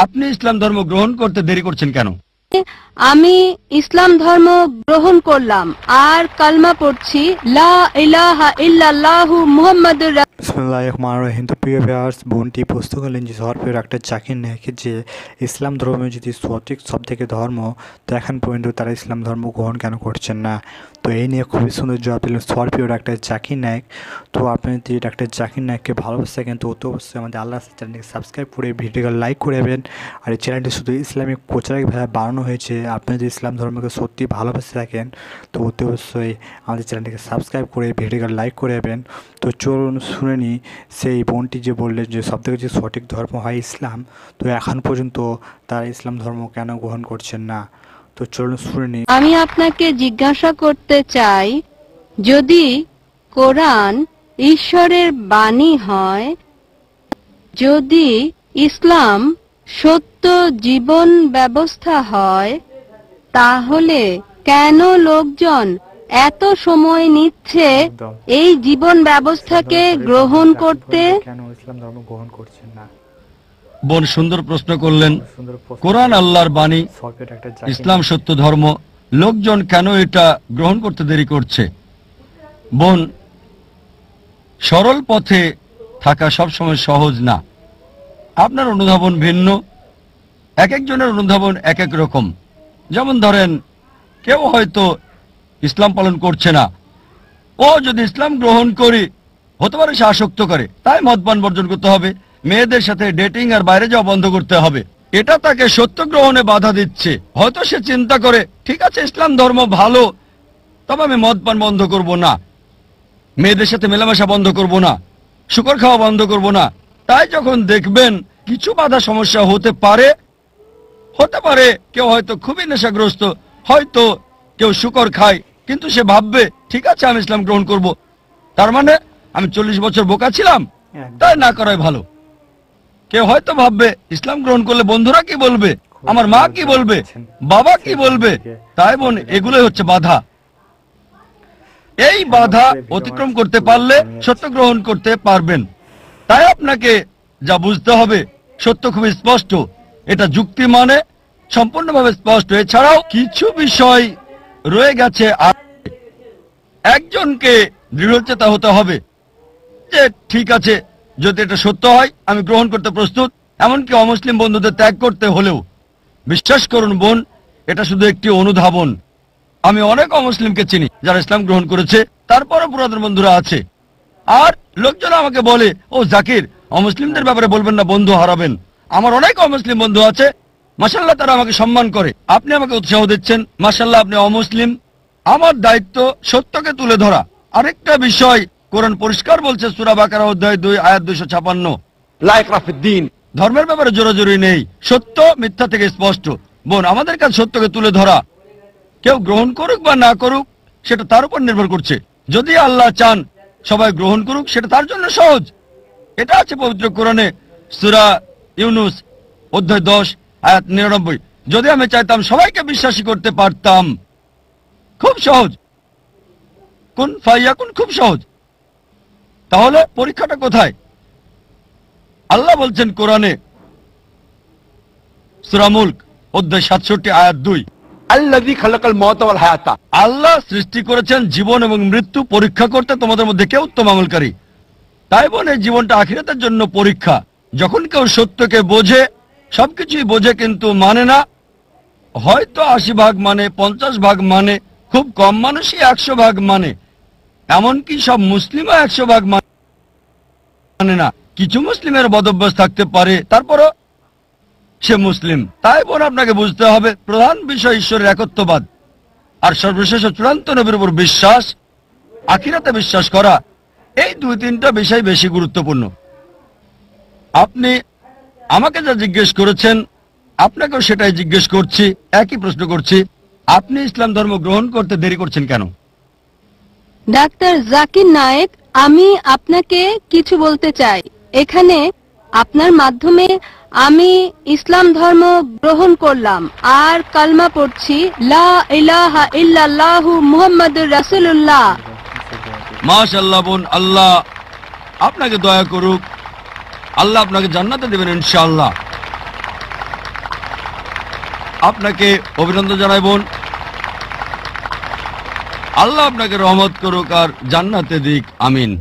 আপনি ইসলাম ধর্ম গ্রহণ করতে দেরি করছেন কেন? আমি ইসলাম ধর্ম গ্রহণ করলাম আর কালমা পড়ছি, লা ইলাহা ইল্লাল্লাহু মুহাম্মাদুর রাসূলুল্লাহ। বিসমিল্লাহির রহমানির রহিম। তো প্রিয় ভিউয়ার্স, বোনটি প্রশ্ন করলেন যে সরফের একটা জাকির নায়েকের যে ইসলাম ধর্ম যদি সঠিক সব থেকে ধর্ম, তো এখন পর্যন্ত তারা ইসলাম ধর্ম গ্রহণ কেন করছেন না? তো এই নিয়ে খুবই সুন্দর জবাব দিলেন সরফিওর একটা জাকির নায়েক। তো আপনি যদি ডাক্তার জাকির নায়েককে ভালোবাসে কিন্তু অতি অবশ্যই আমাদের আল্লাহ চ্যানেলকে সাবস্ক্রাইব করে ভিডিওকে লাইক করে দেবেন। আর এই চ্যানেলটি শুধু ইসলামিক প্রচারকভাবে বানানো হয়েছে। আপনি যদি ইসলাম ধর্মকে সত্যি ভালোবাসে থাকেন তো অতি অবশ্যই আমাদের চ্যানেলটিকে সাবস্ক্রাইব করে ভিডিওকে লাইক করে দেবেন। তো চলুন শুনে নিই সেই বোনটি যে বললেন যে সবথেকে যে সঠিক ধর্ম হয় ইসলাম, তো এখন পর্যন্ত তারা ইসলাম ধর্ম কেন গ্রহণ করছেন না? তো চলুন শুনে নিই। আমি আপনাকে জিজ্ঞাসা করতে চাই, যদি কোরআন ঈশ্বরের বাণী হয়, যদি ইসলাম সত্য জীবন ব্যবস্থা হয়, তাহলে কেন লোকজন এত সময় নিচ্ছে এই জীবন ব্যবস্থাকে গ্রহণ করতে? কেন ইসলাম ধর্ম গ্রহণ করছেন না? বোন সুন্দর প্রশ্ন করলেন। কোরআন আল্লাহর বাণী, ইসলাম সত্য ধর্ম, লোকজন কেন এটা গ্রহণ করতে দেরি করছে? বোন, সরল পথে থাকা সবসময় সহজ না। আপনার অনুধাবন ভিন্ন, এক একজনের অনুধাবন এক এক রকম। যেমন ধরেন, কেউ হয়তো ইসলাম পালন করছে না, ও যদি ইসলাম গ্রহণ করি হতে পারে সে আসক্ত করে, তাই মদপান বর্জন করতে হবে, মেয়েদের সাথে ডেটিং আর বাইরে যাওয়া বন্ধ করতে হবে। এটা তাকে সত্য গ্রহণে বাধা দিচ্ছে। হয়তো সে চিন্তা করে, ঠিক আছে ইসলাম ধর্ম ভালো, তবে আমি মদপান বন্ধ করব না, মেয়েদের সাথে মেলামেশা বন্ধ করব না, শুকর খাওয়া বন্ধ করব না। তাই যখন দেখবেন কিছু বাধা সমস্যা হতে পারে কেউ হয়তো খুবই নেশাগ্রস্ত, হয়তো কেউ শুকর খায়, কিন্তু সে ভাববে ঠিক আছে আমি ইসলাম গ্রহণ করব, তার মানে আমি 40 বছর বোকা ছিলাম, তাই না করাই ভালো। কেউ হয়তো ভাববে ইসলাম গ্রহণ করলে বন্ধুরা কি বলবে, আমার মা কি বলবে, বাবা কি বলবে। তাই বোন, এগুলোই হচ্ছে বাধা। এই বাধা অতিক্রম করতে পারলে সত্য গ্রহণ করতে পারবেন। তাই আপনাকে যা বুঝতে হবে, সত্য খুব স্পষ্ট, এটা যুক্তি মানে সম্পূর্ণভাবে স্পষ্ট। এছাড়াও কিছু বিষয় রয়ে গেছে, আর একজনকে দৃঢ়চেতা হতে হবে যে ঠিক আছে যদি এটা সত্য হয় আমি গ্রহণ করতে প্রস্তুত, এমনকি অমুসলিম বন্ধুদের ত্যাগ করতে হলেও। বিশ্বাস করুন বোন, এটা শুধু একটি অনুধাবন। আমি অনেক অমুসলিমকে চিনি যারা ইসলাম গ্রহণ করেছে, তারপরও পুরাতন বন্ধুরা আছে। আর লোকজন আমাকে বলে, ও জাকির, অমুসলিমদের ব্যাপারে বলবেন না, বন্ধু হারাবেন। আমার অনেক অমুসলিম বন্ধু আছে, মাশাআল্লাহ তারা আমাকে সম্মান করে। আপনি আমাকে উৎসাহ দিচ্ছেন, মাশাআল্লাহ আপনি অমুসলিম। আমার দায়িত্ব সত্যকে তুলে ধরা। আরেকটা বিষয়, কোরআন পরিষ্কার বলছে, সূরা বাকারা অধ্যায় 2 আয়াত 256, লা ইকরাহা ফিদ-দীন, ধর্মের ব্যাপারে জোরাজুরি নেই, সত্য মিথ্যা থেকে স্পষ্ট। বোন, আমাদের কাছে সত্যকে তুলে ধরা। কেউ গ্রহণ করুক বা না করুক সেটা তার উপর নির্ভর করছে। যদি আল্লাহ চান সবাই গ্রহণ করুক, সেটা তার জন্য সহজ। এটা আছে পবিত্র কোরআনে, সূরা ইউনুস অধ্যায় 10 আয়াত 99। যদি আমি চাইতাম সবাইকে বিশ্বাসী করতে পারতাম, খুব সহজ, কুন ফায়াকুন, খুব সহজ। তাহলে পরীক্ষাটা কোথায়? আল্লাহ বলছেন কোরআনে, সূরা মুলক অধ্যায় 67 আয়াত 2, আল্লাযী খালাকাল মাউতা ওয়াল হায়াতা, আল্লাহ সৃষ্টি করেছেন জীবন এবং মৃত্যু পরীক্ষা করতে তোমাদের মধ্যে কে উত্তম আমলকারী। তাই বোন, এই জীবনটা আখিরাতের জন্য পরীক্ষা। যখন কেউ সত্যকে বোঝে, সবকিছুই বোঝে কিন্তু মানে না, হয়তো 80 ভাগ মানে, 50 ভাগ মানে, খুব কম মানুষই 100 ভাগ মানে, এমনকি সব মুসলিমও 100 ভাগ মানে না। কিছু মুসলিমের বদভ্যাস থাকতে পারে, তারপরও সে মুসলিম। তাই বোন, আপনাকে বুঝতে হবে প্রধান বিষয় ঈশ্বরের একত্ববাদ, আর সর্বশেষ চূড়ান্ত নবীর উপর বিশ্বাস, আখিরাতে বিশ্বাস করা। এই 2-3টা বিষয় বেশি গুরুত্বপূর্ণ। আপনি আমাকে যা জিজ্ঞেস করেছেন, আপনাকেও সেটাই জিজ্ঞেস করছি, একই প্রশ্ন করছি, আপনি ইসলাম ধর্ম গ্রহণ করতে দেরি করছেন কেন? ডাক্তার জাকির নায়েক, আমি আপনাকে কিছু বলতে চাই। এখানে আপনার মাধ্যমে আমি ইসলাম ধর্ম গ্রহণ করলাম আর কালমা পড়ছি, লা ইলাহা ইল্লাল্লাহু মুহাম্মাদুর রাসূলুল্লাহ। মাশাআল্লাহ বোন, আল্লাহ আপনাকে দয়া করুক, আল্লাহ আপনাকে জান্নাতে দেবেন ইনশাআল্লাহ। আপনাকে অভিনন্দন জানাই বোন। আল্লাহ আপনাকে রহমত করুক আর জান্নাতে দিক, আমিন।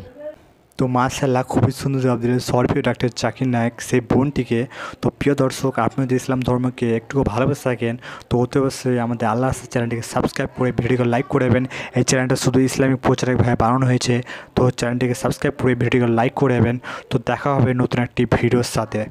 তো মাশাআল্লাহ খুবই সুন্দর জবাব দিলেন সরপ্রিয় ডাক্তার জাকির নায়েক সেই বোনটিকে। তো প্রিয় দর্শক, আপনি যদি ইসলাম ধর্মকে একটু ভালোবেসে থাকেন তো অতি অবশ্যই আমাদের আল্লাহ চ্যানেলটিকে সাবস্ক্রাইব করে ভিডিওকে লাইক করবেন। এই চ্যানেলটা শুধু ইসলামিক প্রচারকভাবে বানানো হয়েছে, তো চ্যানেলটিকে সাবস্ক্রাইব করে ভিডিওকে লাইক করবেন। তো দেখা হবে নতুন একটি ভিডিওর সাথে।